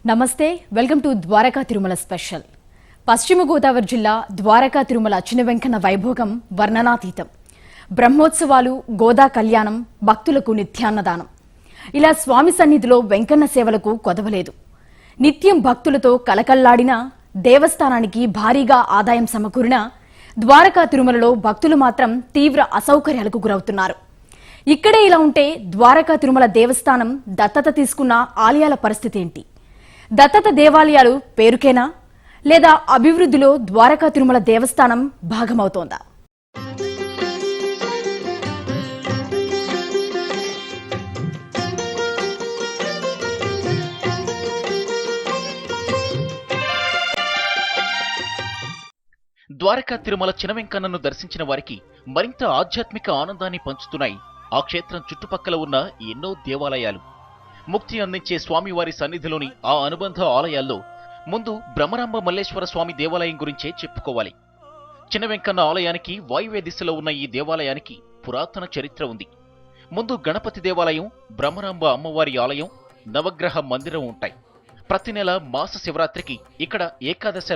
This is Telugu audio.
నమస్తే, welcome to Dwaraka Tirumala special. Paschima Godavari జిల్లా ద్వారకా తిరుమల చిన్న వెంకన్న వైభోగం వర్ణనాతీతం. బ్రహ్మోత్సవాలు, గోదా కళ్యాణం, భక్తులకు నిత్యాన్నదానం, ఇలా స్వామి సన్నిధిలో వెంకన్న సేవలకు కొదవలేదు. నిత్యం భక్తులతో కలకల్లాడిన దేవస్థానానికి భారీగా ఆదాయం సమకూరిన ద్వారకా తిరుమలలో భక్తులు మాత్రం తీవ్ర అసౌకర్యాలకు గురవుతున్నారు. ఇక్కడే ఇలా ఉంటే ద్వారకా తిరుమల దేవస్థానం దత్తత తీసుకున్న ఆలయాల పరిస్థితి ఏంటి? దత్తత దేవాలయాలు పేరుకేనా, లేదా అభివృద్ధిలో ద్వారకా తిరుమల దేవస్థానం భాగమవుతోందా? ద్వారకా తిరుమల చిన్న వెంకన్నను దర్శించిన వారికి మరింత ఆధ్యాత్మిక ఆనందాన్ని పంచుతున్నాయి ఆ క్షేత్రం చుట్టుపక్కల ఉన్న ఎన్నో దేవాలయాలు. ముక్తి అందించే స్వామివారి సన్నిధిలోని ఆ అనుబంధ ఆలయాల్లో ముందు బ్రహ్మరాంబ మల్లేశ్వర స్వామి దేవాలయం గురించే చెప్పుకోవాలి. చిన్న వెంకన్న ఆలయానికి వాయువ్య దిశలో ఉన్న ఈ దేవాలయానికి పురాతన చరిత్ర ఉంది. ముందు గణపతి దేవాలయం, బ్రహ్మరాంబ అమ్మవారి ఆలయం, నవగ్రహ మందిరం ఉంటాయి. ప్రతి నెల మాస శివరాత్రికి ఇక్కడ ఏకాదశ